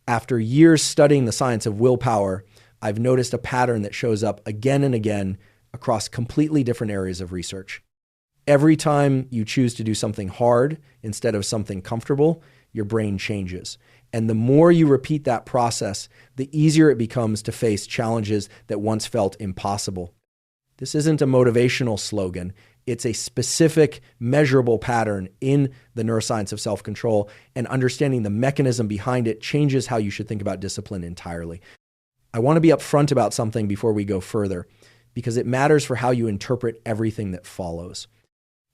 After years studying the science of willpower, I've noticed a pattern that shows up again and again across completely different areas of research. Every time you choose to do something hard instead of something comfortable, your brain changes. And the more you repeat that process, the easier it becomes to face challenges that once felt impossible. This isn't a motivational slogan. It's a specific, measurable pattern in the neuroscience of self-control, and understanding the mechanism behind it changes how you should think about discipline entirely. I want to be upfront about something before we go further, because it matters for how you interpret everything that follows.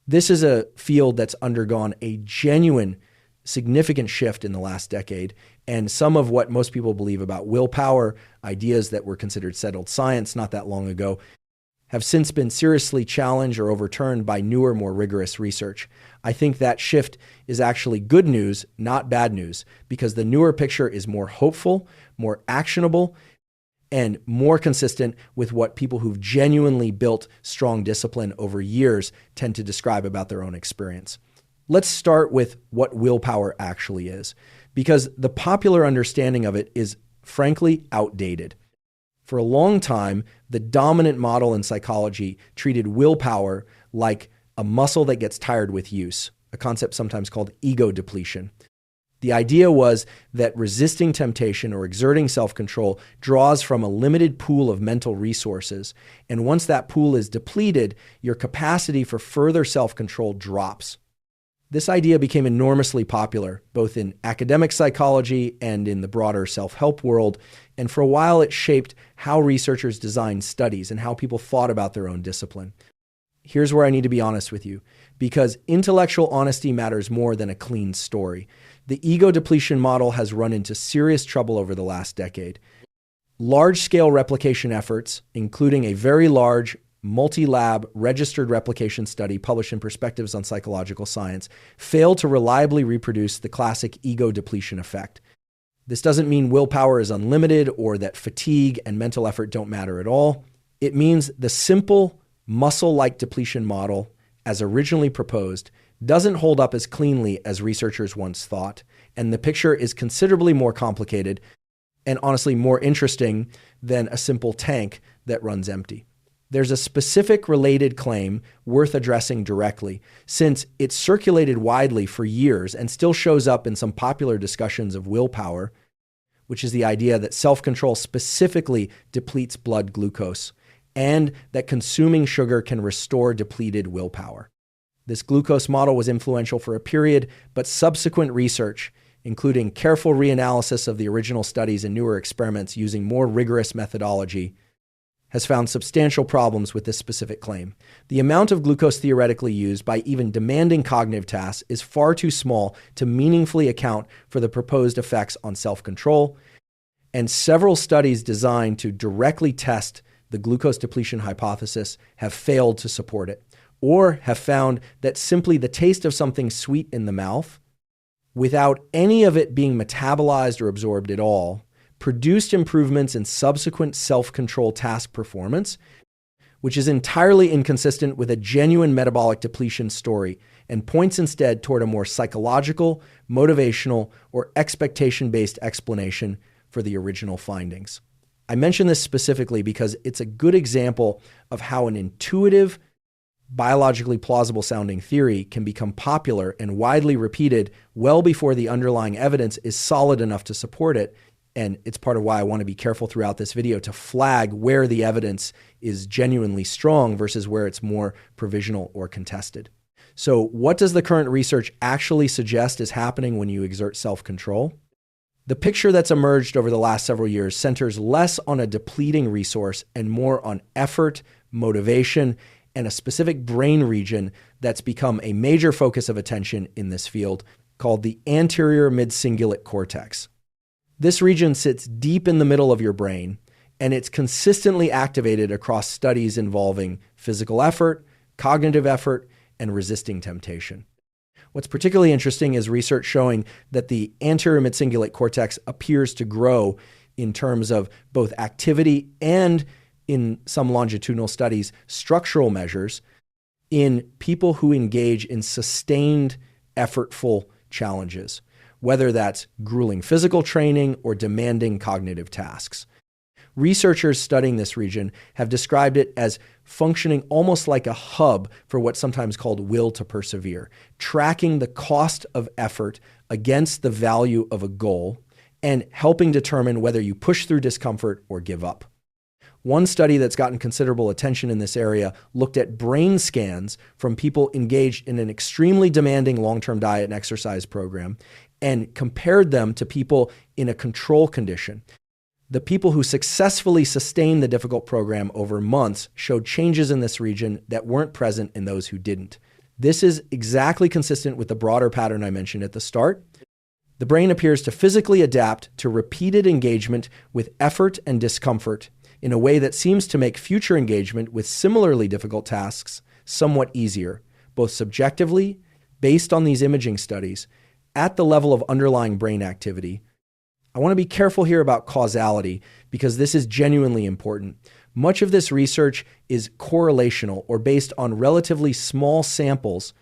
This is a field that's undergone a genuine, significant shift in the last decade, and some of what most people believe about willpower, ideas that were considered settled science not that long ago, have since been seriously challenged or overturned by newer, more rigorous research. I think that shift is actually good news, not bad news, because the newer picture is more hopeful, more actionable, and more consistent with what people who've genuinely built strong discipline over years tend to describe about their own experience. Let's start with what willpower actually is, because the popular understanding of it is frankly outdated. For a long time, the dominant model in psychology treated willpower like a muscle that gets tired with use, a concept sometimes called ego depletion. The idea was that resisting temptation or exerting self-control draws from a limited pool of mental resources, and once that pool is depleted, your capacity for further self-control drops. This idea became enormously popular, both in academic psychology and in the broader self-help world, and for a while it shaped how researchers designed studies and how people thought about their own discipline. Here's where I need to be honest with you, because intellectual honesty matters more than a clean story. The ego depletion model has run into serious trouble over the last decade. Large-scale replication efforts, including a very large multi-lab registered replication study published in Perspectives on Psychological Science, failed to reliably reproduce the classic ego depletion effect. This doesn't mean willpower is unlimited or that fatigue and mental effort don't matter at all. It means the simple muscle-like depletion model, as originally proposed, doesn't hold up as cleanly as researchers once thought, and the picture is considerably more complicated and honestly more interesting than a simple tank that runs empty. There's a specific related claim worth addressing directly, since it's circulated widely for years and still shows up in some popular discussions of willpower, which is the idea that self-control specifically depletes blood glucose, and that consuming sugar can restore depleted willpower. This glucose model was influential for a period, but subsequent research, including careful reanalysis of the original studies and newer experiments using more rigorous methodology, has found substantial problems with this specific claim. The amount of glucose theoretically used by even demanding cognitive tasks is far too small to meaningfully account for the proposed effects on self-control, and several studies designed to directly test the glucose depletion hypothesis have failed to support it, or have found that simply the taste of something sweet in the mouth, without any of it being metabolized or absorbed at all, produced improvements in subsequent self-control task performance, which is entirely inconsistent with a genuine metabolic depletion story and points instead toward a more psychological, motivational, or expectation-based explanation for the original findings. I mention this specifically because it's a good example of how an intuitive, biologically plausible sounding theory can become popular and widely repeated well before the underlying evidence is solid enough to support it. And it's part of why I want to be careful throughout this video to flag where the evidence is genuinely strong versus where it's more provisional or contested. So what does the current research actually suggest is happening when you exert self-control? The picture that's emerged over the last several years centers less on a depleting resource and more on effort, motivation, and a specific brain region that's become a major focus of attention in this field called the anterior mid-cingulate cortex. This region sits deep in the middle of your brain, and it's consistently activated across studies involving physical effort, cognitive effort, and resisting temptation. What's particularly interesting is research showing that the anterior mid-cingulate cortex appears to grow in terms of both activity and, in some longitudinal studies, structural measures in people who engage in sustained, effortful challenges. whether that's grueling physical training or demanding cognitive tasks. Researchers studying this region have described it as functioning almost like a hub for what's sometimes called will to persevere, tracking the cost of effort against the value of a goal and helping determine whether you push through discomfort or give up. One study that's gotten considerable attention in this area looked at brain scans from people engaged in an extremely demanding long-term diet and exercise program and compared them to people in a control condition. The people who successfully sustained the difficult program over months showed changes in this region that weren't present in those who didn't. This is exactly consistent with the broader pattern I mentioned at the start. The brain appears to physically adapt to repeated engagement with effort and discomfort in a way that seems to make future engagement with similarly difficult tasks somewhat easier, both subjectively, based on these imaging studies, at the level of underlying brain activity. I want to be careful here about causality because this is genuinely important. Much of this research is correlational or based on relatively small samples,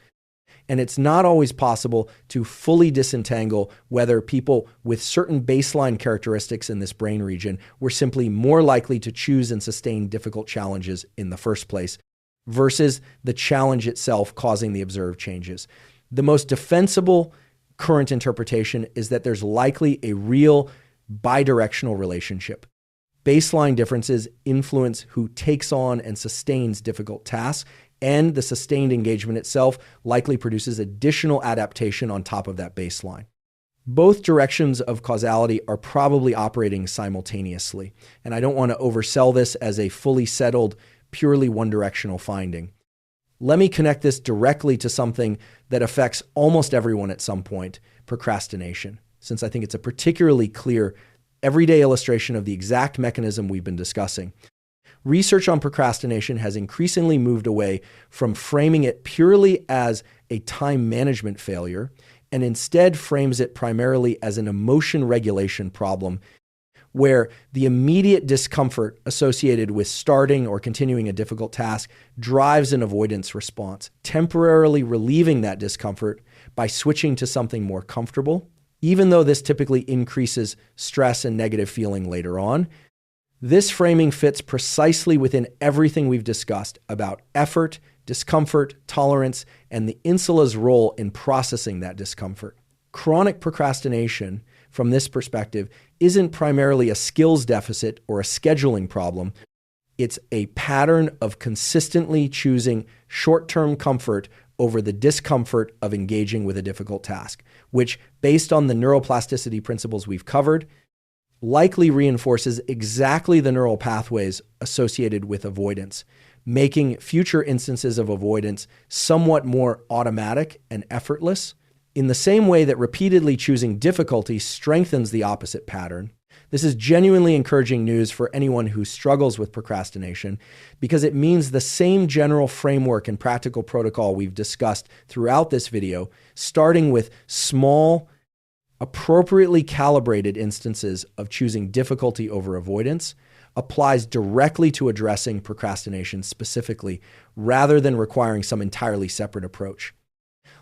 and it's not always possible to fully disentangle whether people with certain baseline characteristics in this brain region were simply more likely to choose and sustain difficult challenges in the first place versus the challenge itself causing the observed changes. The most defensible current interpretation is that there's likely a real bidirectional relationship. Baseline differences influence who takes on and sustains difficult tasks, and the sustained engagement itself likely produces additional adaptation on top of that baseline. Both directions of causality are probably operating simultaneously, and I don't want to oversell this as a fully settled, purely one-directional finding. Let me connect this directly to something that affects almost everyone at some point, procrastination, since I think it's a particularly clear, everyday illustration of the exact mechanism we've been discussing. Research on procrastination has increasingly moved away from framing it purely as a time management failure and instead frames it primarily as an emotion regulation problem where the immediate discomfort associated with starting or continuing a difficult task drives an avoidance response, temporarily relieving that discomfort by switching to something more comfortable, even though this typically increases stress and negative feeling later on. This framing fits precisely within everything we've discussed about effort, discomfort, tolerance, and the insula's role in processing that discomfort. Chronic procrastination, from this perspective, isn't primarily a skills deficit or a scheduling problem. It's a pattern of consistently choosing short-term comfort over the discomfort of engaging with a difficult task, which, based on the neuroplasticity principles we've covered, likely reinforces exactly the neural pathways associated with avoidance, making future instances of avoidance somewhat more automatic and effortless. In the same way that repeatedly choosing difficulty strengthens the opposite pattern, this is genuinely encouraging news for anyone who struggles with procrastination because it means the same general framework and practical protocol we've discussed throughout this video, starting with small, appropriately calibrated instances of choosing difficulty over avoidance, applies directly to addressing procrastination specifically, rather than requiring some entirely separate approach.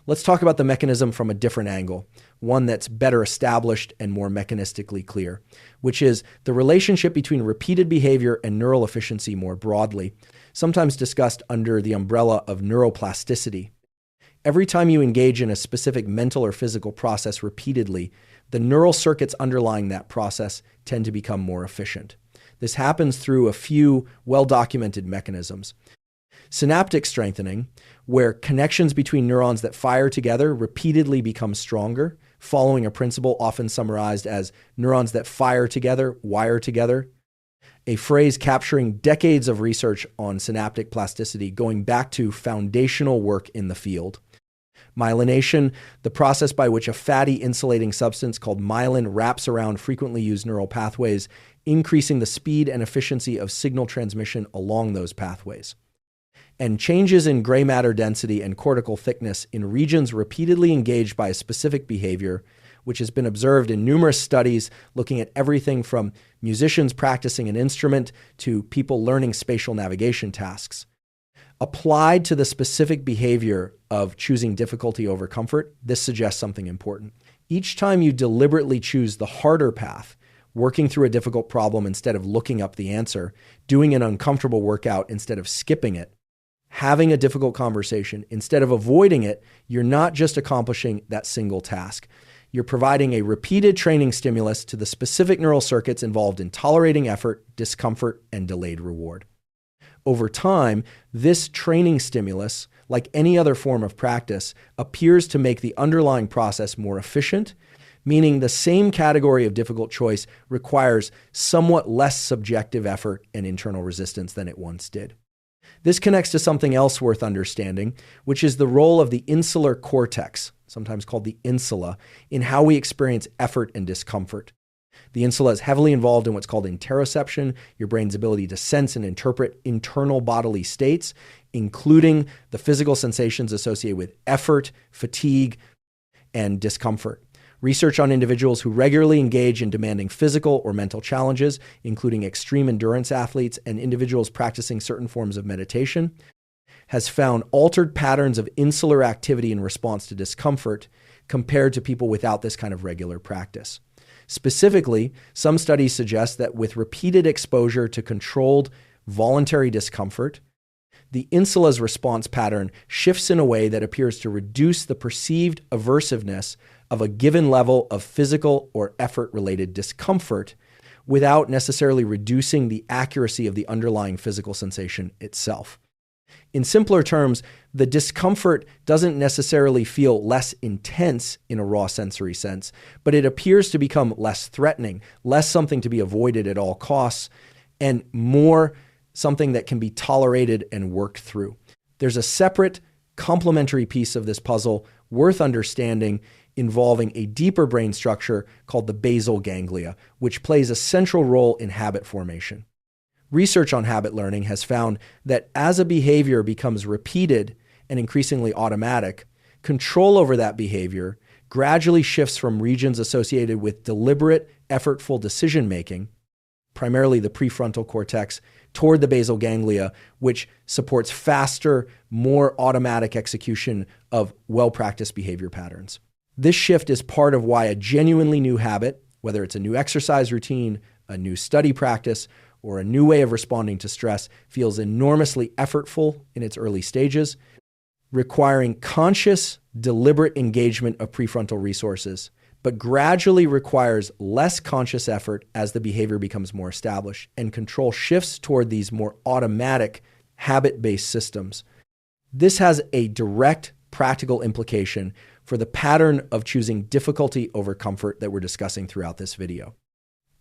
Let's talk about the mechanism from a different angle, one that's better established and more mechanistically clear, which is the relationship between repeated behavior and neural efficiency more broadly, sometimes discussed under the umbrella of neuroplasticity. Every time you engage in a specific mental or physical process repeatedly, the neural circuits underlying that process tend to become more efficient. This happens through a few well-documented mechanisms. Synaptic strengthening, where connections between neurons that fire together repeatedly become stronger, following a principle often summarized as neurons that fire together, wire together, a phrase capturing decades of research on synaptic plasticity going back to foundational work in the field. Myelination, the process by which a fatty insulating substance called myelin wraps around frequently used neural pathways, increasing the speed and efficiency of signal transmission along those pathways. And changes in gray matter density and cortical thickness in regions repeatedly engaged by a specific behavior, which has been observed in numerous studies looking at everything from musicians practicing an instrument to people learning spatial navigation tasks. Applied to the specific behavior of choosing difficulty over comfort, this suggests something important. Each time you deliberately choose the harder path, working through a difficult problem instead of looking up the answer, doing an uncomfortable workout instead of skipping it, having a difficult conversation instead of avoiding it, you're not just accomplishing that single task. You're providing a repeated training stimulus to the specific neural circuits involved in tolerating effort, discomfort, and delayed reward. Over time, this training stimulus, like any other form of practice, appears to make the underlying process more efficient, meaning the same category of difficult choice requires somewhat less subjective effort and internal resistance than it once did. This connects to something else worth understanding, which is the role of the insular cortex, sometimes called the insula, in how we experience effort and discomfort. The insula is heavily involved in what's called interoception, your brain's ability to sense and interpret internal bodily states, including the physical sensations associated with effort, fatigue, and discomfort. Research on individuals who regularly engage in demanding physical or mental challenges, including extreme endurance athletes and individuals practicing certain forms of meditation, has found altered patterns of insular activity in response to discomfort compared to people without this kind of regular practice. Specifically, some studies suggest that with repeated exposure to controlled voluntary discomfort, the insula's response pattern shifts in a way that appears to reduce the perceived aversiveness of a given level of physical or effort-related discomfort without necessarily reducing the accuracy of the underlying physical sensation itself. In simpler terms, the discomfort doesn't necessarily feel less intense in a raw sensory sense, but it appears to become less threatening, less something to be avoided at all costs, and more something that can be tolerated and worked through. There's a separate, complementary piece of this puzzle worth understanding involving a deeper brain structure called the basal ganglia, which plays a central role in habit formation. Research on habit learning has found that as a behavior becomes repeated and increasingly automatic, control over that behavior gradually shifts from regions associated with deliberate, effortful decision-making, primarily the prefrontal cortex, toward the basal ganglia, which supports faster, more automatic execution of well-practiced behavior patterns. This shift is part of why a genuinely new habit, whether it's a new exercise routine, a new study practice, or a new way of responding to stress, feels enormously effortful in its early stages, requiring conscious, deliberate engagement of prefrontal resources, but gradually requires less conscious effort as the behavior becomes more established and control shifts toward these more automatic, habit-based systems. This has a direct practical implication for the pattern of choosing difficulty over comfort that we're discussing throughout this video.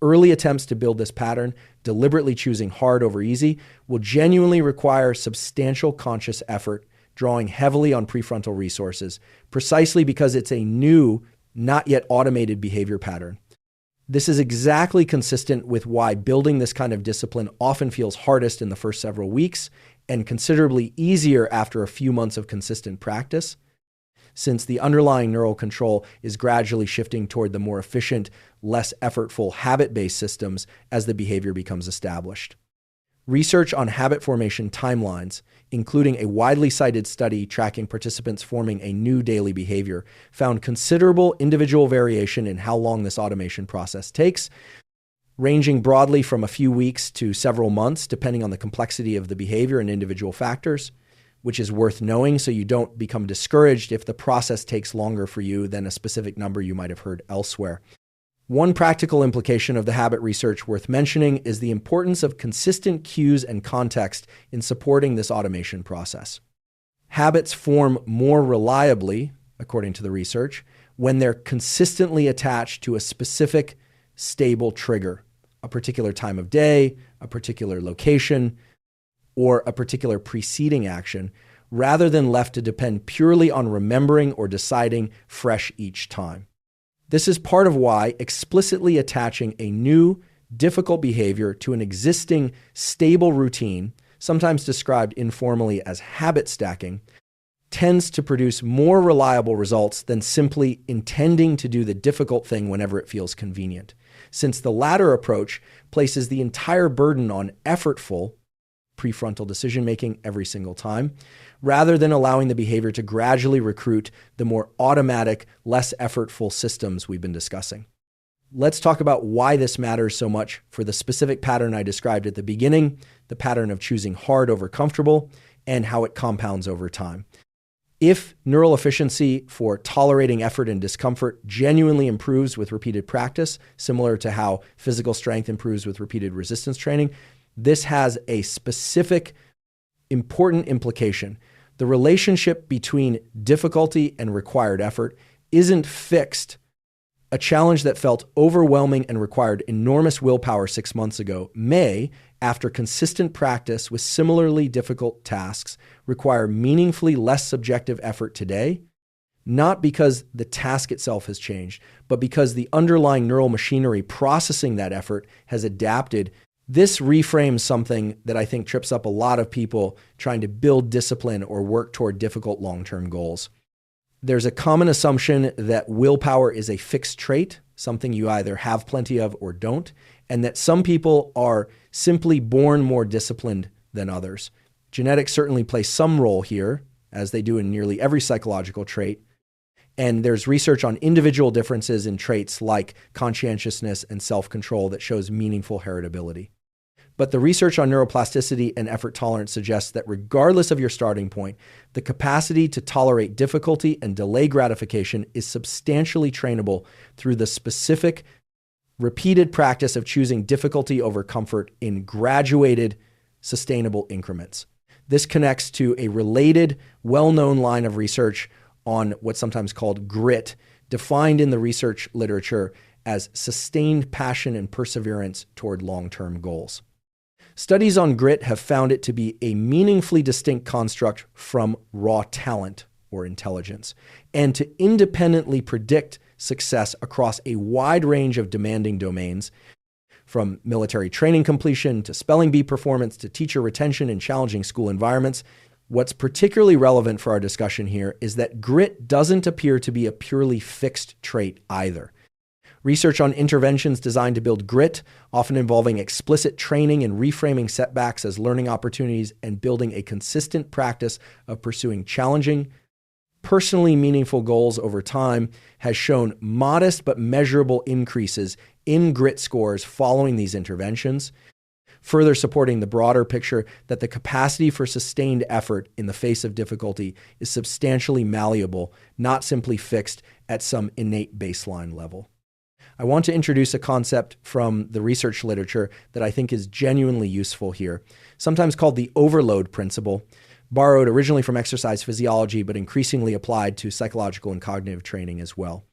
Early attempts to build this pattern, deliberately choosing hard over easy, will genuinely require substantial conscious effort, drawing heavily on prefrontal resources, precisely because it's a new, not yet automated behavior pattern. This is exactly consistent with why building this kind of discipline often feels hardest in the first several weeks and considerably easier after a few months of consistent practice, since the underlying neural control is gradually shifting toward the more efficient, less effortful habit-based systems as the behavior becomes established. Research on habit formation timelines, including a widely cited study tracking participants forming a new daily behavior, found considerable individual variation in how long this automation process takes, ranging broadly from a few weeks to several months, depending on the complexity of the behavior and individual factors, which is worth knowing so you don't become discouraged if the process takes longer for you than a specific number you might have heard elsewhere. One practical implication of the habit research worth mentioning is the importance of consistent cues and context in supporting this automation process. Habits form more reliably, according to the research, when they're consistently attached to a specific, stable trigger, a particular time of day, a particular location, or a particular preceding action, rather than left to depend purely on remembering or deciding fresh each time. This is part of why explicitly attaching a new, difficult behavior to an existing, stable routine, sometimes described informally as habit stacking, tends to produce more reliable results than simply intending to do the difficult thing whenever it feels convenient, since the latter approach places the entire burden on effortful prefrontal decision-making every single time, rather than allowing the behavior to gradually recruit the more automatic, less effortful systems we've been discussing. Let's talk about why this matters so much for the specific pattern I described at the beginning, the pattern of choosing hard over comfortable, and how it compounds over time. If neural efficiency for tolerating effort and discomfort genuinely improves with repeated practice, similar to how physical strength improves with repeated resistance training, this has a specific, important implication. The relationship between difficulty and required effort isn't fixed. A challenge that felt overwhelming and required enormous willpower 6 months ago may, after consistent practice with similarly difficult tasks, require meaningfully less subjective effort today, not because the task itself has changed, but because the underlying neural machinery processing that effort has adapted. This reframes something that I think trips up a lot of people trying to build discipline or work toward difficult long-term goals. There's a common assumption that willpower is a fixed trait, something you either have plenty of or don't, and that some people are simply born more disciplined than others. Genetics certainly play some role here, as they do in nearly every psychological trait, and there's research on individual differences in traits like conscientiousness and self-control that shows meaningful heritability. But the research on neuroplasticity and effort tolerance suggests that regardless of your starting point, the capacity to tolerate difficulty and delay gratification is substantially trainable through the specific, repeated practice of choosing difficulty over comfort in graduated, sustainable increments. This connects to a related, well-known line of research on what's sometimes called grit, defined in the research literature as sustained passion and perseverance toward long-term goals. Studies on grit have found it to be a meaningfully distinct construct from raw talent or intelligence, and to independently predict success across a wide range of demanding domains, from military training completion to spelling bee performance to teacher retention in challenging school environments. What's particularly relevant for our discussion here is that grit doesn't appear to be a purely fixed trait either. Research on interventions designed to build grit, often involving explicit training and reframing setbacks as learning opportunities and building a consistent practice of pursuing challenging, personally meaningful goals over time, has shown modest but measurable increases in grit scores following these interventions, further supporting the broader picture that the capacity for sustained effort in the face of difficulty is substantially malleable, not simply fixed at some innate baseline level. I want to introduce a concept from the research literature that I think is genuinely useful here, sometimes called the overload principle, borrowed originally from exercise physiology, but increasingly applied to psychological and cognitive training as well.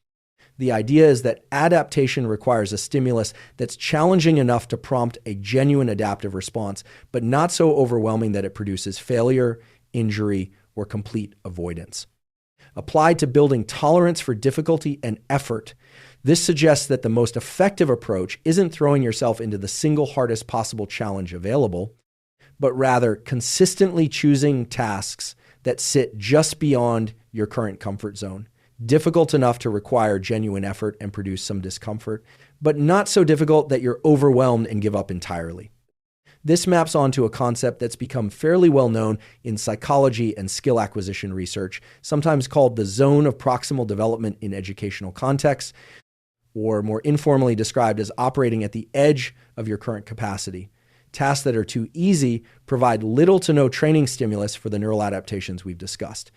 The idea is that adaptation requires a stimulus that's challenging enough to prompt a genuine adaptive response, but not so overwhelming that it produces failure, injury, or complete avoidance. Applied to building tolerance for difficulty and effort, this suggests that the most effective approach isn't throwing yourself into the single hardest possible challenge available, but rather consistently choosing tasks that sit just beyond your current comfort zone, difficult enough to require genuine effort and produce some discomfort, but not so difficult that you're overwhelmed and give up entirely. This maps onto a concept that's become fairly well known in psychology and skill acquisition research, sometimes called the zone of proximal development in educational contexts, or more informally described as operating at the edge of your current capacity. Tasks that are too easy provide little to no training stimulus for the neural adaptations we've discussed.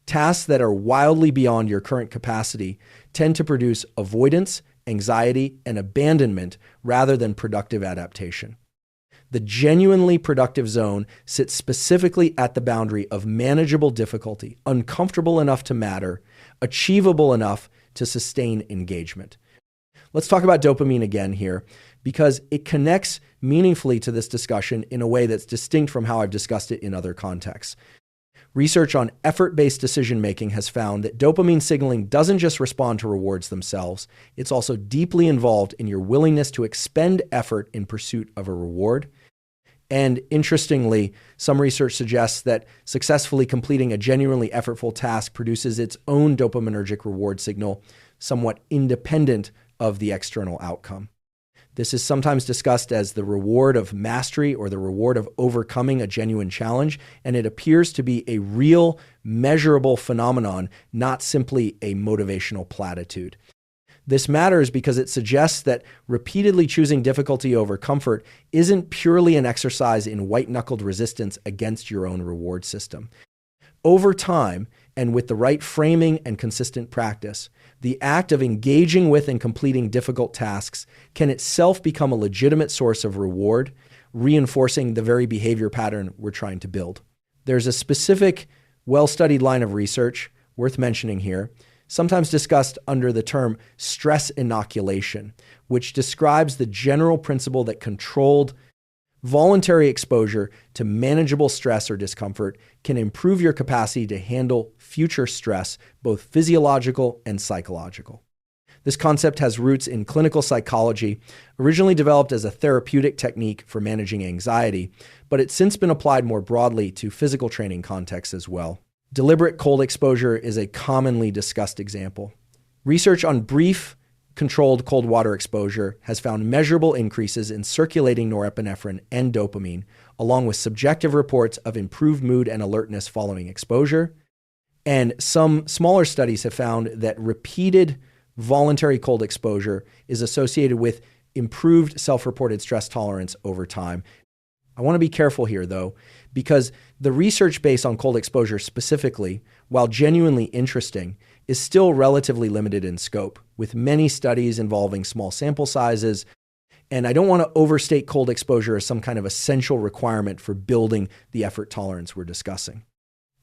Tasks that are wildly beyond your current capacity tend to produce avoidance, anxiety, and abandonment rather than productive adaptation. The genuinely productive zone sits specifically at the boundary of manageable difficulty, uncomfortable enough to matter, achievable enough to sustain engagement. Let's talk about dopamine again here, because it connects meaningfully to this discussion in a way that's distinct from how I've discussed it in other contexts. Research on effort-based decision-making has found that dopamine signaling doesn't just respond to rewards themselves, it's also deeply involved in your willingness to expend effort in pursuit of a reward. And interestingly, some research suggests that successfully completing a genuinely effortful task produces its own dopaminergic reward signal, somewhat independent of the external outcome. This is sometimes discussed as the reward of mastery or the reward of overcoming a genuine challenge, and it appears to be a real, measurable phenomenon, not simply a motivational platitude. This matters because it suggests that repeatedly choosing difficulty over comfort isn't purely an exercise in white-knuckled resistance against your own reward system. Over time, and with the right framing and consistent practice, the act of engaging with and completing difficult tasks can itself become a legitimate source of reward, reinforcing the very behavior pattern we're trying to build. There's a specific, well-studied line of research worth mentioning here, sometimes discussed under the term stress inoculation, which describes the general principle that controlled voluntary exposure to manageable stress or discomfort can improve your capacity to handle future stress, both physiological and psychological. This concept has roots in clinical psychology, originally developed as a therapeutic technique for managing anxiety, but it's since been applied more broadly to physical training contexts as well. Deliberate cold exposure is a commonly discussed example. Research on brief, controlled cold water exposure has found measurable increases in circulating norepinephrine and dopamine, along with subjective reports of improved mood and alertness following exposure. And some smaller studies have found that repeated voluntary cold exposure is associated with improved self-reported stress tolerance over time. I want to be careful here, though, because the research based on cold exposure specifically, while genuinely interesting, is still relatively limited in scope, with many studies involving small sample sizes, and I don't want to overstate cold exposure as some kind of essential requirement for building the effort tolerance we're discussing.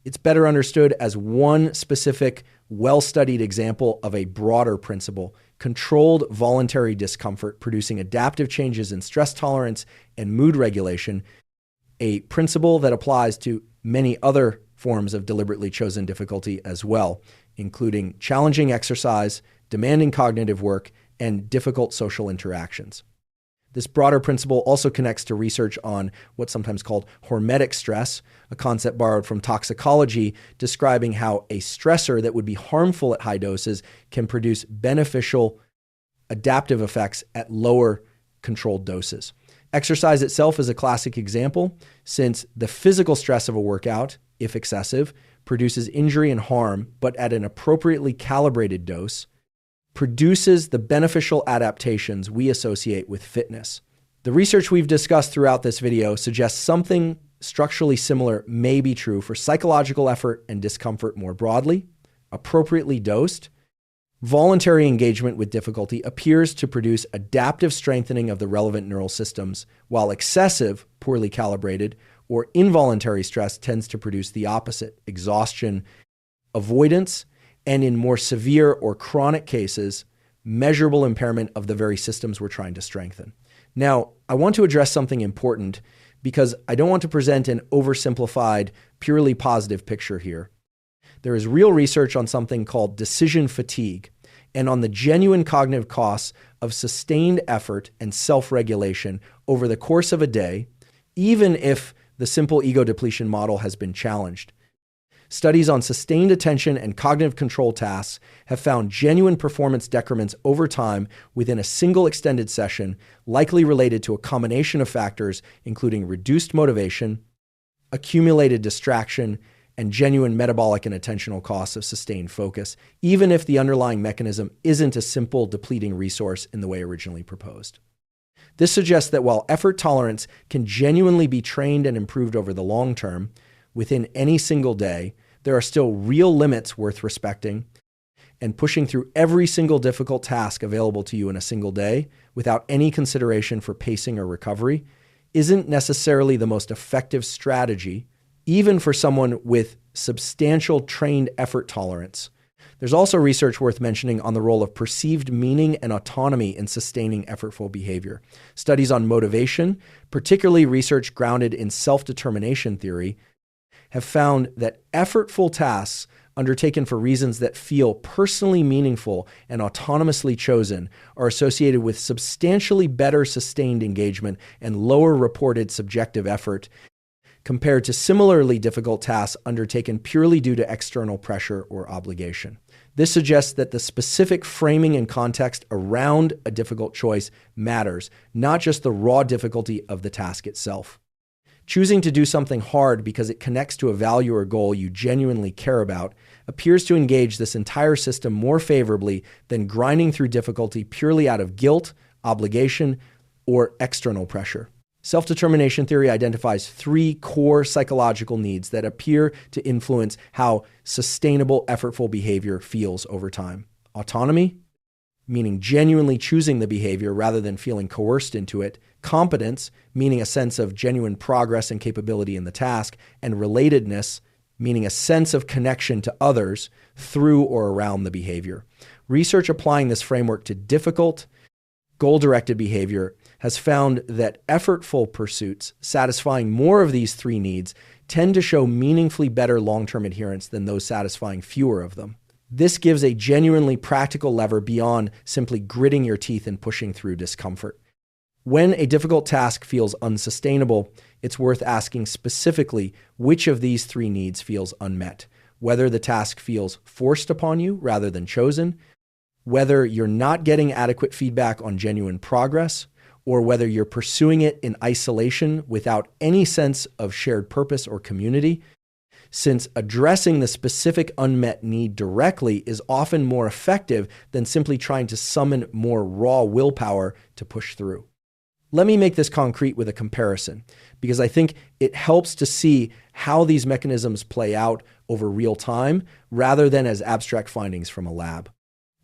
It's better understood as one specific, well-studied example of a broader principle, controlled voluntary discomfort producing adaptive changes in stress tolerance and mood regulation, a principle that applies to many other forms of deliberately chosen difficulty as well, including challenging exercise, demanding cognitive work, and difficult social interactions. This broader principle also connects to research on what's sometimes called hormetic stress, a concept borrowed from toxicology, describing how a stressor that would be harmful at high doses can produce beneficial adaptive effects at lower controlled doses. Exercise itself is a classic example, since the physical stress of a workout, if excessive, produces injury and harm, but at an appropriately calibrated dose, produces the beneficial adaptations we associate with fitness. The research we've discussed throughout this video suggests something structurally similar may be true for psychological effort and discomfort more broadly. Appropriately dosed, voluntary engagement with difficulty appears to produce adaptive strengthening of the relevant neural systems, while excessive, poorly calibrated, or involuntary stress tends to produce the opposite: exhaustion, avoidance, and in more severe or chronic cases, measurable impairment of the very systems we're trying to strengthen. Now, I want to address something important because I don't want to present an oversimplified, purely positive picture here. There is real research on something called decision fatigue and on the genuine cognitive costs of sustained effort and self-regulation over the course of a day, even if the simple ego depletion model has been challenged. Studies on sustained attention and cognitive control tasks have found genuine performance decrements over time within a single extended session, likely related to a combination of factors, including reduced motivation, accumulated distraction, and genuine metabolic and attentional costs of sustained focus, even if the underlying mechanism isn't a simple depleting resource in the way originally proposed. This suggests that while effort tolerance can genuinely be trained and improved over the long term, within any single day, there are still real limits worth respecting, and pushing through every single difficult task available to you in a single day without any consideration for pacing or recovery isn't necessarily the most effective strategy, even for someone with substantial trained effort tolerance. There's also research worth mentioning on the role of perceived meaning and autonomy in sustaining effortful behavior. Studies on motivation, particularly research grounded in self-determination theory, have found that effortful tasks undertaken for reasons that feel personally meaningful and autonomously chosen are associated with substantially better sustained engagement and lower reported subjective effort compared to similarly difficult tasks undertaken purely due to external pressure or obligation. This suggests that the specific framing and context around a difficult choice matters, not just the raw difficulty of the task itself. Choosing to do something hard because it connects to a value or goal you genuinely care about appears to engage this entire system more favorably than grinding through difficulty purely out of guilt, obligation, or external pressure. Self-determination theory identifies 3 core psychological needs that appear to influence how sustainable, effortful behavior feels over time. Autonomy, meaning genuinely choosing the behavior rather than feeling coerced into it. Competence, meaning a sense of genuine progress and capability in the task. And relatedness, meaning a sense of connection to others through or around the behavior. Research applying this framework to difficult, goal-directed behavior has found that effortful pursuits satisfying more of these 3 needs tend to show meaningfully better long-term adherence than those satisfying fewer of them. This gives a genuinely practical lever beyond simply gritting your teeth and pushing through discomfort. When a difficult task feels unsustainable, it's worth asking specifically which of these 3 needs feels unmet, whether the task feels forced upon you rather than chosen, whether you're not getting adequate feedback on genuine progress, or whether you're pursuing it in isolation without any sense of shared purpose or community, since addressing the specific unmet need directly is often more effective than simply trying to summon more raw willpower to push through. Let me make this concrete with a comparison, because I think it helps to see how these mechanisms play out over real time rather than as abstract findings from a lab.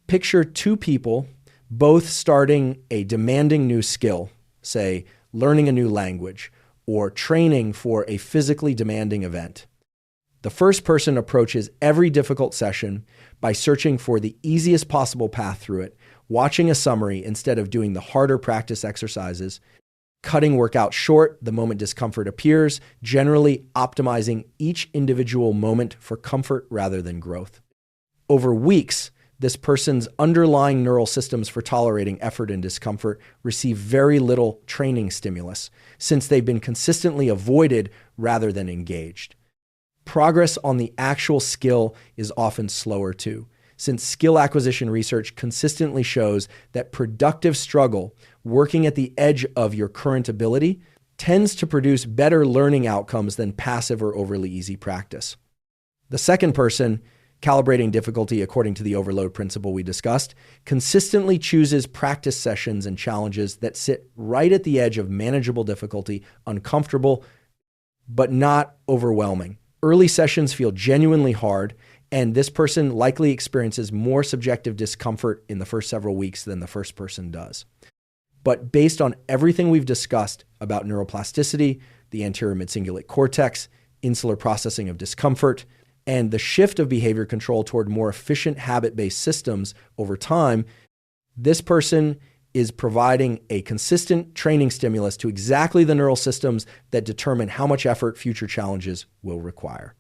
Picture 2 people both starting a demanding new skill, say learning a new language or training for a physically demanding event. The first person approaches every difficult session by searching for the easiest possible path through it, watching a summary instead of doing the harder practice exercises, cutting workout short the moment discomfort appears, generally optimizing each individual moment for comfort rather than growth. Over weeks, this person's underlying neural systems for tolerating effort and discomfort receive very little training stimulus, since they've been consistently avoided rather than engaged. Progress on the actual skill is often slower too, since skill acquisition research consistently shows that productive struggle, working at the edge of your current ability, tends to produce better learning outcomes than passive or overly easy practice. The second person, calibrating difficulty according to the overload principle we discussed, consistently chooses practice sessions and challenges that sit right at the edge of manageable difficulty, uncomfortable, but not overwhelming. Early sessions feel genuinely hard, and this person likely experiences more subjective discomfort in the first several weeks than the first person does. But based on everything we've discussed about neuroplasticity, the anterior mid-cingulate cortex, insular processing of discomfort, and the shift of behavior control toward more efficient habit-based systems over time, this person is providing a consistent training stimulus to exactly the neural systems that determine how much effort future challenges will require.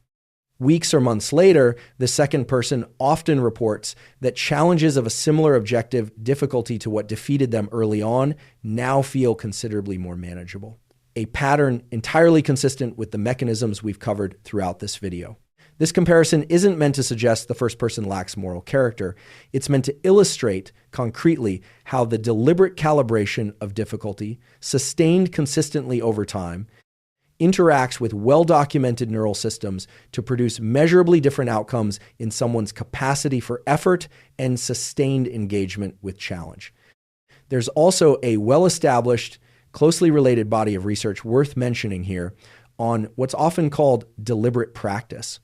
Weeks or months later, the second person often reports that challenges of a similar objective difficulty to what defeated them early on now feel considerably more manageable. A pattern entirely consistent with the mechanisms we've covered throughout this video. This comparison isn't meant to suggest the first person lacks moral character. It's meant to illustrate concretely how the deliberate calibration of difficulty, sustained consistently over time, interacts with well-documented neural systems to produce measurably different outcomes in someone's capacity for effort and sustained engagement with challenge. There's also a well-established, closely related body of research worth mentioning here on what's often called deliberate practice,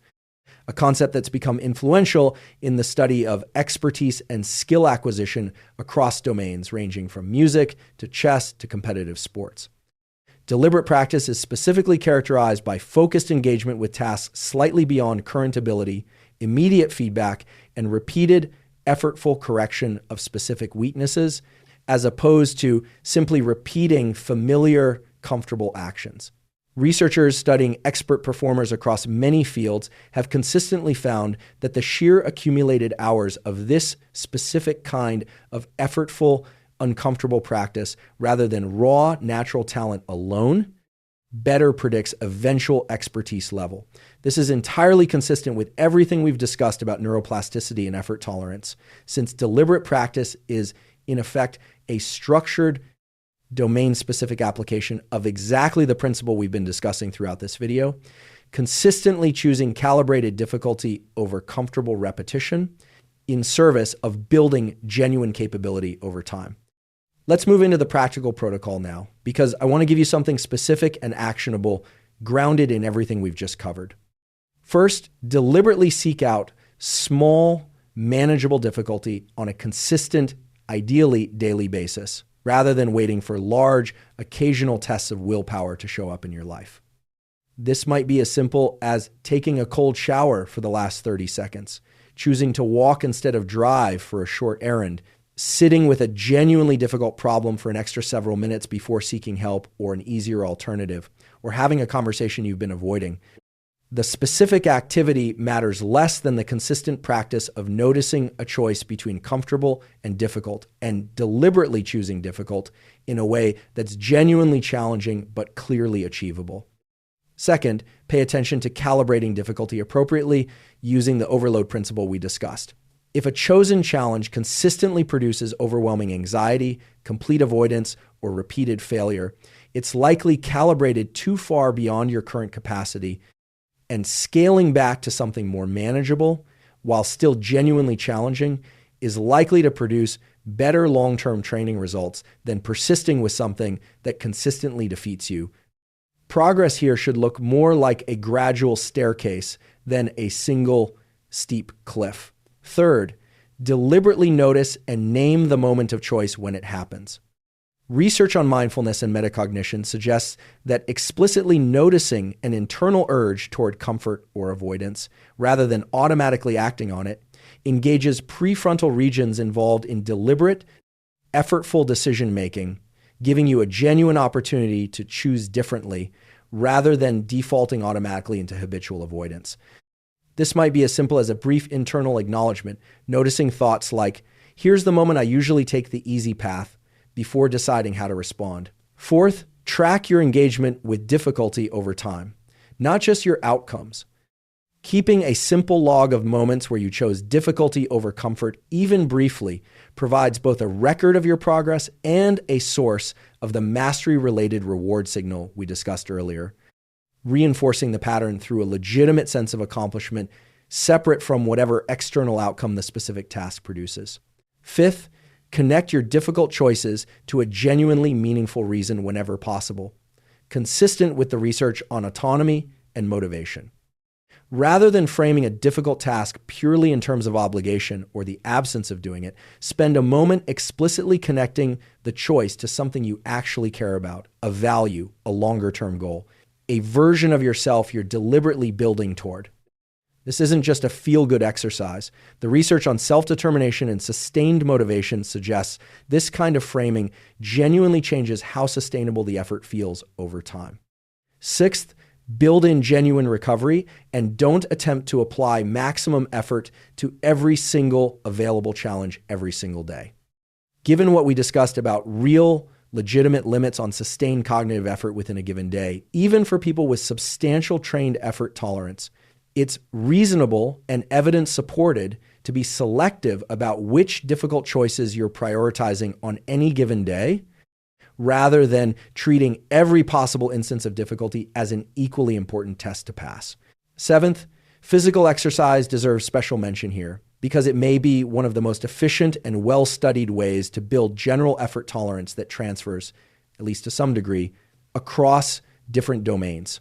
a concept that's become influential in the study of expertise and skill acquisition across domains ranging from music to chess to competitive sports. Deliberate practice is specifically characterized by focused engagement with tasks slightly beyond current ability, immediate feedback, and repeated, effortful correction of specific weaknesses, as opposed to simply repeating familiar, comfortable actions. Researchers studying expert performers across many fields have consistently found that the sheer accumulated hours of this specific kind of effortful, uncomfortable practice, rather than raw natural talent alone, better predicts eventual expertise level. This is entirely consistent with everything we've discussed about neuroplasticity and effort tolerance, since deliberate practice is, in effect, a structured, domain-specific application of exactly the principle we've been discussing throughout this video, consistently choosing calibrated difficulty over comfortable repetition in service of building genuine capability over time. Let's move into the practical protocol now, because I want to give you something specific and actionable, grounded in everything we've just covered. First, deliberately seek out small, manageable difficulty on a consistent, ideally daily basis, rather than waiting for large, occasional tests of willpower to show up in your life. This might be as simple as taking a cold shower for the last 30 seconds, choosing to walk instead of drive for a short errand, sitting with a genuinely difficult problem for an extra several minutes before seeking help or an easier alternative, or having a conversation you've been avoiding. The specific activity matters less than the consistent practice of noticing a choice between comfortable and difficult, and deliberately choosing difficult in a way that's genuinely challenging but clearly achievable. Second, pay attention to calibrating difficulty appropriately using the overload principle we discussed. If a chosen challenge consistently produces overwhelming anxiety, complete avoidance, or repeated failure, it's likely calibrated too far beyond your current capacity, and scaling back to something more manageable while still genuinely challenging is likely to produce better long-term training results than persisting with something that consistently defeats you. Progress here should look more like a gradual staircase than a single steep cliff. Third, deliberately notice and name the moment of choice when it happens. Research on mindfulness and metacognition suggests that explicitly noticing an internal urge toward comfort or avoidance, rather than automatically acting on it, engages prefrontal regions involved in deliberate, effortful decision-making, giving you a genuine opportunity to choose differently, rather than defaulting automatically into habitual avoidance. This might be as simple as a brief internal acknowledgement, noticing thoughts like, here's the moment I usually take the easy path, before deciding how to respond. Fourth, track your engagement with difficulty over time, not just your outcomes. Keeping a simple log of moments where you chose difficulty over comfort, even briefly, provides both a record of your progress and a source of the mastery-related reward signal we discussed earlier, reinforcing the pattern through a legitimate sense of accomplishment separate from whatever external outcome the specific task produces. Fifth, connect your difficult choices to a genuinely meaningful reason whenever possible, consistent with the research on autonomy and motivation. Rather than framing a difficult task purely in terms of obligation or the absence of doing it, spend a moment explicitly connecting the choice to something you actually care about, a value, a longer-term goal, a version of yourself you're deliberately building toward. This isn't just a feel-good exercise. The research on self-determination and sustained motivation suggests this kind of framing genuinely changes how sustainable the effort feels over time. Sixth, build in genuine recovery and don't attempt to apply maximum effort to every single available challenge every single day. Given what we discussed about real, legitimate limits on sustained cognitive effort within a given day, even for people with substantial trained effort tolerance, it's reasonable and evidence-supported to be selective about which difficult choices you're prioritizing on any given day, rather than treating every possible instance of difficulty as an equally important test to pass. Seventh, physical exercise deserves special mention here because it may be one of the most efficient and well-studied ways to build general effort tolerance that transfers, at least to some degree, across different domains.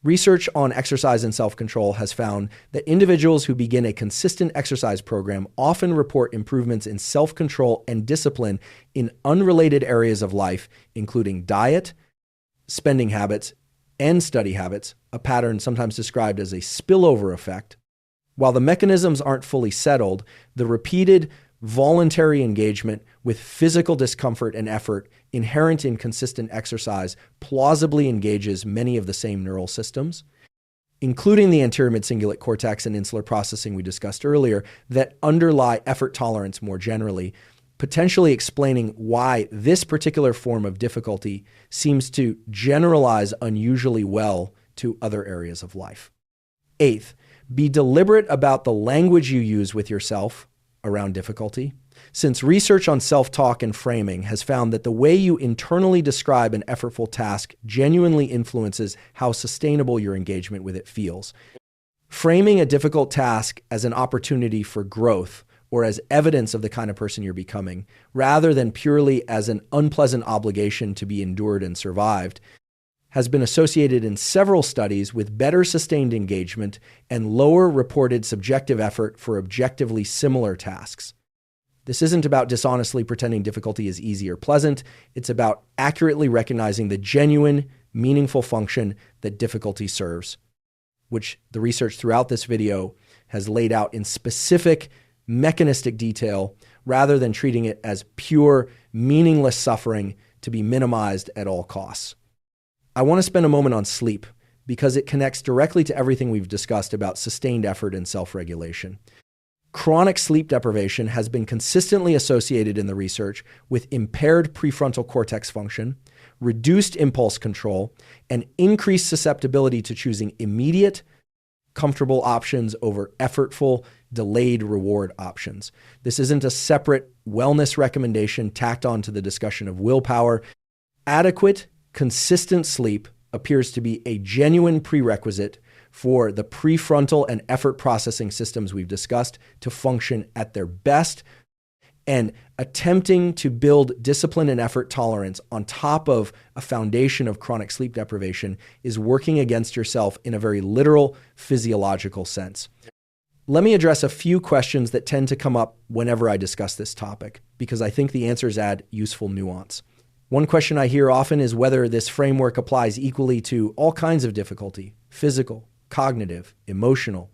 Research on exercise and self-control has found that individuals who begin a consistent exercise program often report improvements in self-control and discipline in unrelated areas of life, including diet, spending habits, and study habits, a pattern sometimes described as a spillover effect. While the mechanisms aren't fully settled, the repeated voluntary engagement with physical discomfort and effort inherent in consistent exercise plausibly engages many of the same neural systems, including the anterior mid-cingulate cortex and insular processing we discussed earlier, that underlie effort tolerance more generally, potentially explaining why this particular form of difficulty seems to generalize unusually well to other areas of life. Eighth, be deliberate about the language you use with yourself around difficulty. Since research on self-talk and framing has found that the way you internally describe an effortful task genuinely influences how sustainable your engagement with it feels. Framing a difficult task as an opportunity for growth or as evidence of the kind of person you're becoming, rather than purely as an unpleasant obligation to be endured and survived, has been associated in several studies with better sustained engagement and lower reported subjective effort for objectively similar tasks. This isn't about dishonestly pretending difficulty is easy or pleasant. It's about accurately recognizing the genuine, meaningful function that difficulty serves, which the research throughout this video has laid out in specific mechanistic detail rather than treating it as pure, meaningless suffering to be minimized at all costs. I want to spend a moment on sleep because it connects directly to everything we've discussed about sustained effort and self-regulation. Chronic sleep deprivation has been consistently associated in the research with impaired prefrontal cortex function, reduced impulse control, and increased susceptibility to choosing immediate, comfortable options over effortful, delayed reward options. This isn't a separate wellness recommendation tacked on to the discussion of willpower. Adequate, consistent sleep appears to be a genuine prerequisite for the prefrontal and effort processing systems we've discussed to function at their best, and attempting to build discipline and effort tolerance on top of a foundation of chronic sleep deprivation is working against yourself in a very literal physiological sense. Let me address a few questions that tend to come up whenever I discuss this topic, because I think the answers add useful nuance. One question I hear often is whether this framework applies equally to all kinds of difficulty, physical, cognitive, emotional,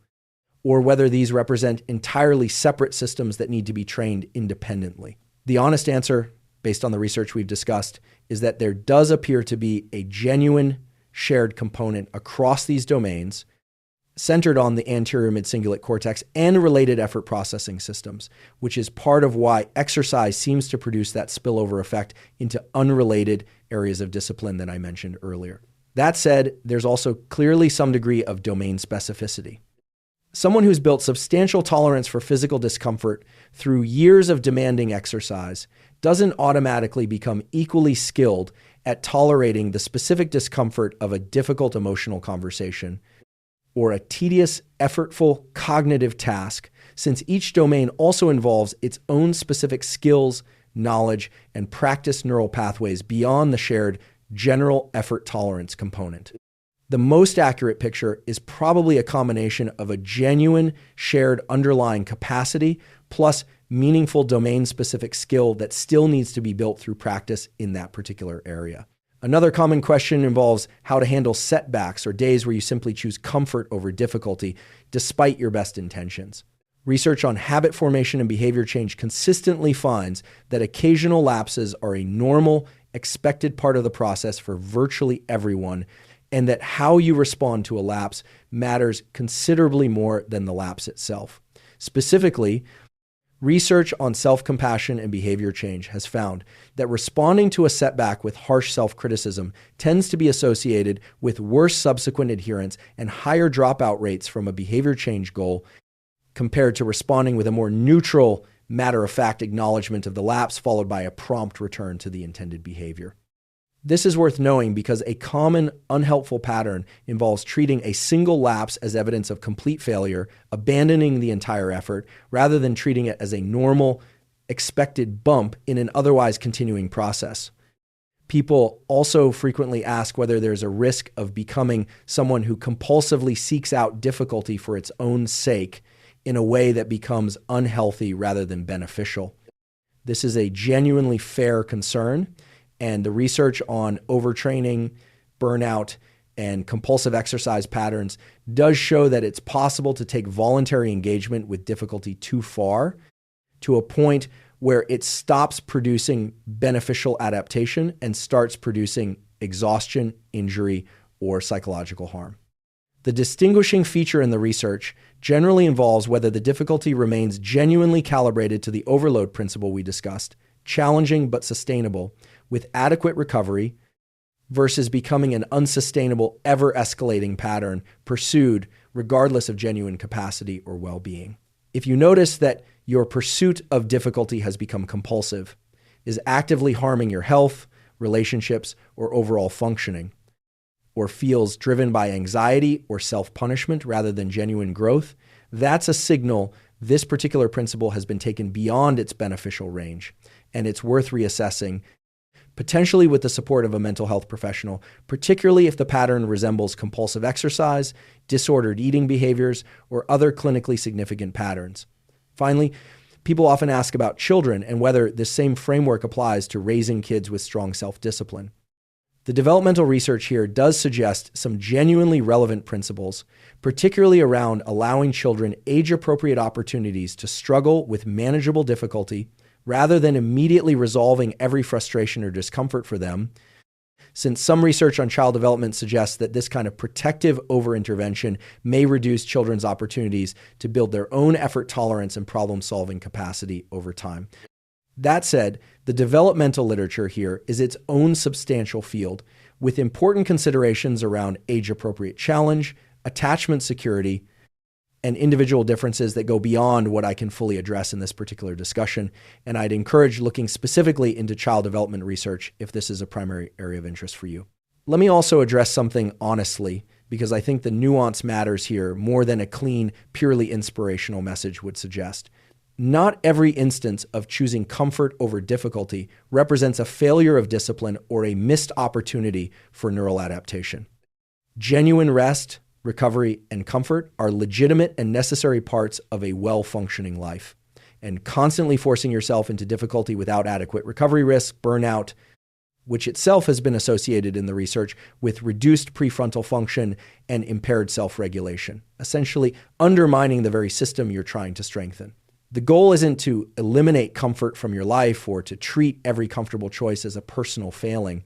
or whether these represent entirely separate systems that need to be trained independently. The honest answer, based on the research we've discussed, is that there does appear to be a genuine shared component across these domains centered on the anterior mid-cingulate cortex and related effort processing systems, which is part of why exercise seems to produce that spillover effect into unrelated areas of discipline that I mentioned earlier. That said, there's also clearly some degree of domain specificity. Someone who's built substantial tolerance for physical discomfort through years of demanding exercise doesn't automatically become equally skilled at tolerating the specific discomfort of a difficult emotional conversation or a tedious, effortful cognitive task, since each domain also involves its own specific skills, knowledge, and practice neural pathways beyond the shared general effort tolerance component. The most accurate picture is probably a combination of a genuine shared underlying capacity plus meaningful domain-specific skill that still needs to be built through practice in that particular area. Another common question involves how to handle setbacks or days where you simply choose comfort over difficulty despite your best intentions. Research on habit formation and behavior change consistently finds that occasional lapses are a normal, expected part of the process for virtually everyone, and that how you respond to a lapse matters considerably more than the lapse itself. Specifically, research on self-compassion and behavior change has found that responding to a setback with harsh self-criticism tends to be associated with worse subsequent adherence and higher dropout rates from a behavior change goal compared to responding with a more neutral, matter-of-fact acknowledgement of the lapse followed by a prompt return to the intended behavior. This is worth knowing because a common unhelpful pattern involves treating a single lapse as evidence of complete failure, abandoning the entire effort, rather than treating it as a normal, expected bump in an otherwise continuing process. People also frequently ask whether there's a risk of becoming someone who compulsively seeks out difficulty for its own sake in a way that becomes unhealthy rather than beneficial. This is a genuinely fair concern. And the research on overtraining, burnout, and compulsive exercise patterns does show that it's possible to take voluntary engagement with difficulty too far to a point where it stops producing beneficial adaptation and starts producing exhaustion, injury, or psychological harm. The distinguishing feature in the research generally involves whether the difficulty remains genuinely calibrated to the overload principle we discussed, challenging but sustainable, with adequate recovery, versus becoming an unsustainable, ever-escalating pattern pursued regardless of genuine capacity or well-being. If you notice that your pursuit of difficulty has become compulsive, is actively harming your health, relationships, or overall functioning, or feels driven by anxiety or self-punishment rather than genuine growth, that's a signal this particular principle has been taken beyond its beneficial range, and it's worth reassessing, potentially with the support of a mental health professional, particularly if the pattern resembles compulsive exercise, disordered eating behaviors, or other clinically significant patterns. Finally, people often ask about children and whether this same framework applies to raising kids with strong self-discipline. The developmental research here does suggest some genuinely relevant principles, particularly around allowing children age-appropriate opportunities to struggle with manageable difficulty rather than immediately resolving every frustration or discomfort for them, since some research on child development suggests that this kind of protective over-intervention may reduce children's opportunities to build their own effort tolerance and problem-solving capacity over time. That said, the developmental literature here is its own substantial field, with important considerations around age-appropriate challenge, attachment security, and individual differences that go beyond what I can fully address in this particular discussion, and I'd encourage looking specifically into child development research if this is a primary area of interest for you. Let me also address something honestly, because I think the nuance matters here more than a clean, purely inspirational message would suggest. Not every instance of choosing comfort over difficulty represents a failure of discipline or a missed opportunity for neural adaptation. Genuine rest, recovery, and comfort are legitimate and necessary parts of a well-functioning life. And constantly forcing yourself into difficulty without adequate recovery risk, burnout, which itself has been associated in the research with reduced prefrontal function and impaired self-regulation, essentially undermining the very system you're trying to strengthen. The goal isn't to eliminate comfort from your life or to treat every comfortable choice as a personal failing.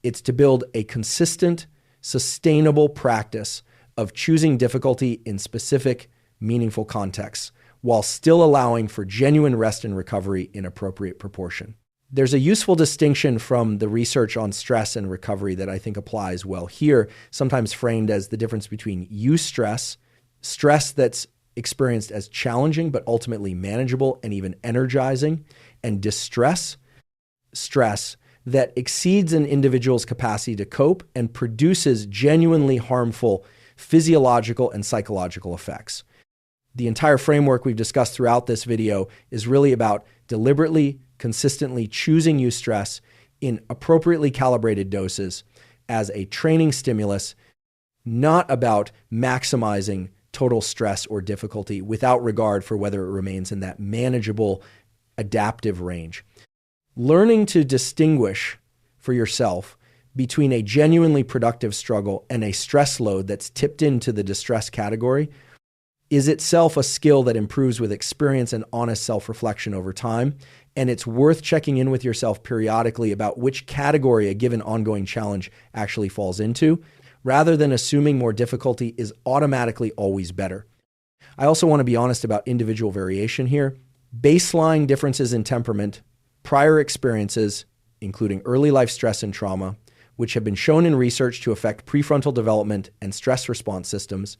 It's to build a consistent, sustainable practice of choosing difficulty in specific, meaningful contexts, while still allowing for genuine rest and recovery in appropriate proportion. There's a useful distinction from the research on stress and recovery that I think applies well here, sometimes framed as the difference between eustress, stress that's experienced as challenging but ultimately manageable and even energizing, and distress, stress that exceeds an individual's capacity to cope and produces genuinely harmful physiological and psychological effects. The entire framework we've discussed throughout this video is really about deliberately, consistently choosing eustress in appropriately calibrated doses as a training stimulus, not about maximizing total stress or difficulty without regard for whether it remains in that manageable, adaptive range. Learning to distinguish for yourself between a genuinely productive struggle and a stress load that's tipped into the distress category is itself a skill that improves with experience and honest self-reflection over time. And it's worth checking in with yourself periodically about which category a given ongoing challenge actually falls into, rather than assuming more difficulty is automatically always better. I also want to be honest about individual variation here. Baseline differences in temperament, prior experiences, including early life stress and trauma, which have been shown in research to affect prefrontal development and stress response systems,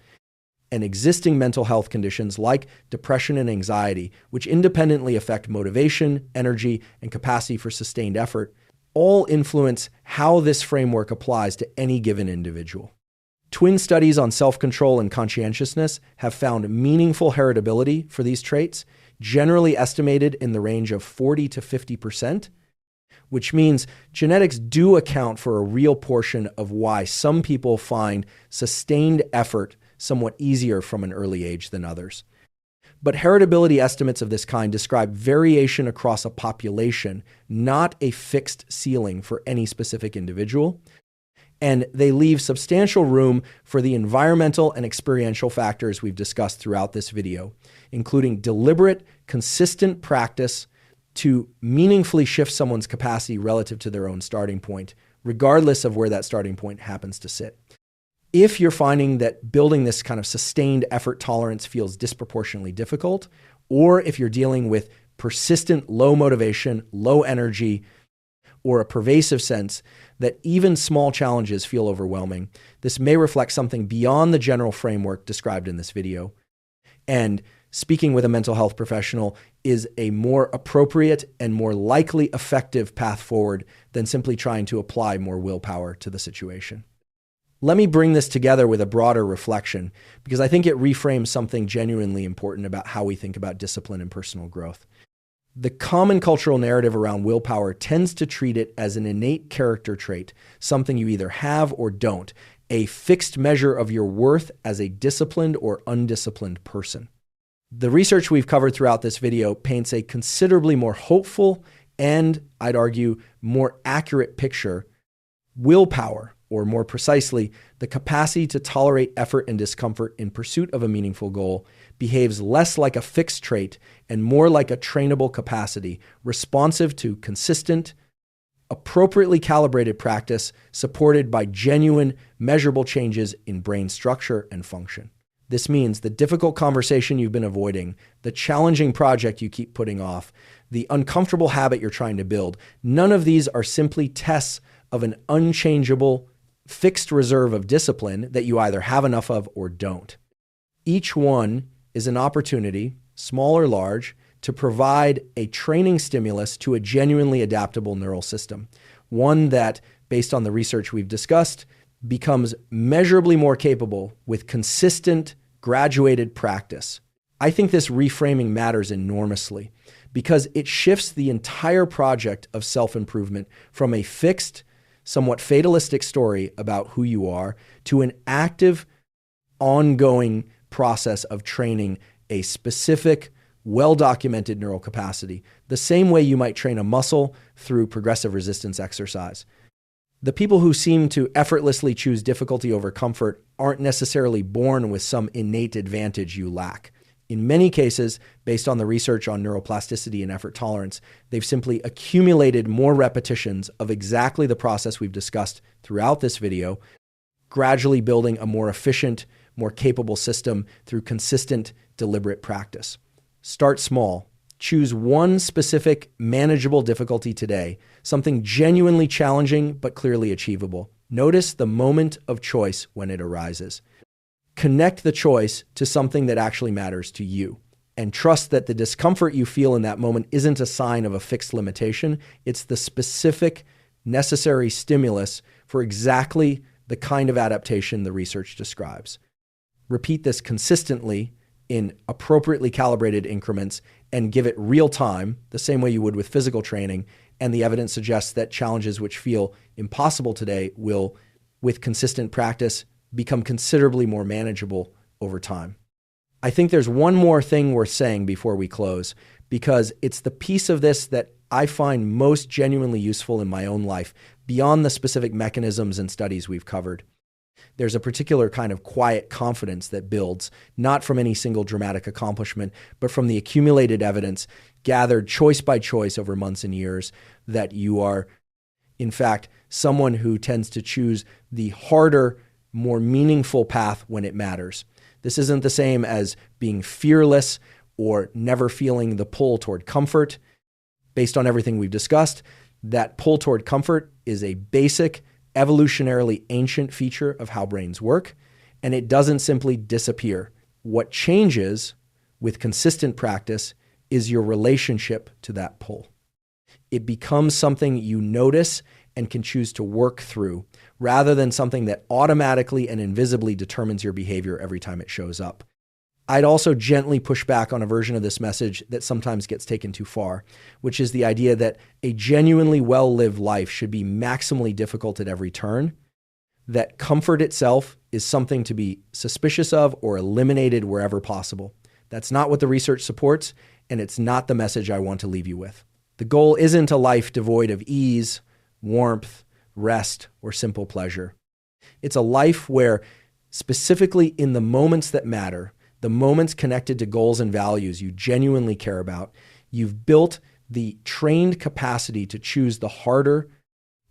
and existing mental health conditions like depression and anxiety, which independently affect motivation, energy, and capacity for sustained effort, all influence how this framework applies to any given individual. Twin studies on self-control and conscientiousness have found meaningful heritability for these traits, generally estimated in the range of 40 to 50%, which means genetics do account for a real portion of why some people find sustained effort somewhat easier from an early age than others. But heritability estimates of this kind describe variation across a population, not a fixed ceiling for any specific individual. And they leave substantial room for the environmental and experiential factors we've discussed throughout this video, including deliberate, consistent practice to meaningfully shift someone's capacity relative to their own starting point, regardless of where that starting point happens to sit. If you're finding that building this kind of sustained effort tolerance feels disproportionately difficult, or if you're dealing with persistent low motivation, low energy, or a pervasive sense that even small challenges feel overwhelming, this may reflect something beyond the general framework described in this video. And speaking with a mental health professional is a more appropriate and more likely effective path forward than simply trying to apply more willpower to the situation. Let me bring this together with a broader reflection, because I think it reframes something genuinely important about how we think about discipline and personal growth. The common cultural narrative around willpower tends to treat it as an innate character trait, something you either have or don't, a fixed measure of your worth as a disciplined or undisciplined person. The research we've covered throughout this video paints a considerably more hopeful and, I'd argue, more accurate picture. Willpower, or more precisely, the capacity to tolerate effort and discomfort in pursuit of a meaningful goal, behaves less like a fixed trait and more like a trainable capacity, responsive to consistent, appropriately calibrated practice supported by genuine, measurable changes in brain structure and function. This means the difficult conversation you've been avoiding, the challenging project you keep putting off, the uncomfortable habit you're trying to build, none of these are simply tests of an unchangeable, fixed reserve of discipline that you either have enough of or don't. Each one is an opportunity, small or large, to provide a training stimulus to a genuinely adaptable neural system, one that, based on the research we've discussed, becomes measurably more capable with consistent, graduated practice. I think this reframing matters enormously because it shifts the entire project of self-improvement from a fixed, somewhat fatalistic story about who you are to an active, ongoing process of training a specific, well-documented neural capacity, the same way you might train a muscle through progressive resistance exercise. The people who seem to effortlessly choose difficulty over comfort aren't necessarily born with some innate advantage you lack. In many cases, based on the research on neuroplasticity and effort tolerance, they've simply accumulated more repetitions of exactly the process we've discussed throughout this video, gradually building a more efficient, more capable system through consistent, deliberate practice. Start small. Choose one specific, manageable difficulty today, something genuinely challenging but clearly achievable. Notice the moment of choice when it arises. Connect the choice to something that actually matters to you, and trust that the discomfort you feel in that moment isn't a sign of a fixed limitation. It's the specific, necessary stimulus for exactly the kind of adaptation the research describes. Repeat this consistently in appropriately calibrated increments and give it real time, the same way you would with physical training, and the evidence suggests that challenges which feel impossible today will, with consistent practice, become considerably more manageable over time. I think there's one more thing worth saying before we close, because it's the piece of this that I find most genuinely useful in my own life, beyond the specific mechanisms and studies we've covered. There's a particular kind of quiet confidence that builds, not from any single dramatic accomplishment, but from the accumulated evidence gathered choice by choice over months and years that you are, in fact, someone who tends to choose the harder, more meaningful path when it matters. This isn't the same as being fearless or never feeling the pull toward comfort. Based on everything we've discussed, that pull toward comfort is a basic, evolutionarily ancient feature of how brains work, and it doesn't simply disappear. What changes with consistent practice is your relationship to that pull. It becomes something you notice and can choose to work through, rather than something that automatically and invisibly determines your behavior every time it shows up. I'd also gently push back on a version of this message that sometimes gets taken too far, which is the idea that a genuinely well-lived life should be maximally difficult at every turn, that comfort itself is something to be suspicious of or eliminated wherever possible. That's not what the research supports, and it's not the message I want to leave you with. The goal isn't a life devoid of ease, warmth, rest, or simple pleasure. It's a life where, specifically in the moments that matter, the moments connected to goals and values you genuinely care about, you've built the trained capacity to choose the harder,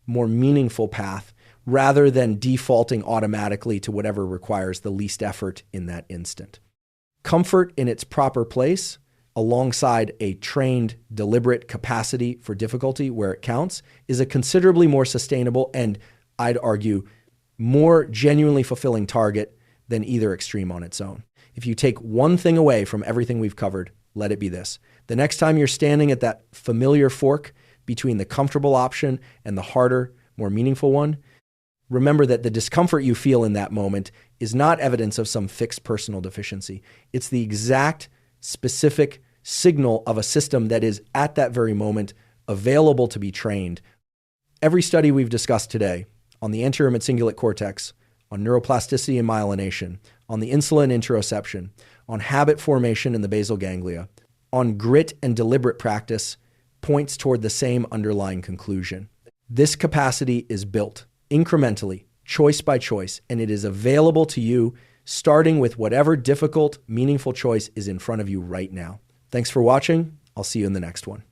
more meaningful path rather than defaulting automatically to whatever requires the least effort in that instant. Comfort in its proper place, alongside a trained, deliberate capacity for difficulty where it counts, is a considerably more sustainable and, I'd argue, more genuinely fulfilling target than either extreme on its own. If you take one thing away from everything we've covered, let it be this. The next time you're standing at that familiar fork between the comfortable option and the harder, more meaningful one, remember that the discomfort you feel in that moment is not evidence of some fixed personal deficiency. It's the exact, specific signal of a system that is at that very moment available to be trained. Every study we've discussed today on the anterior mid-cingulate cortex, on neuroplasticity and myelination, on the insulin interoception, on habit formation in the basal ganglia, on grit and deliberate practice, points toward the same underlying conclusion. This capacity is built incrementally, choice by choice, and it is available to you starting with whatever difficult, meaningful choice is in front of you right now. Thanks for watching. I'll see you in the next one.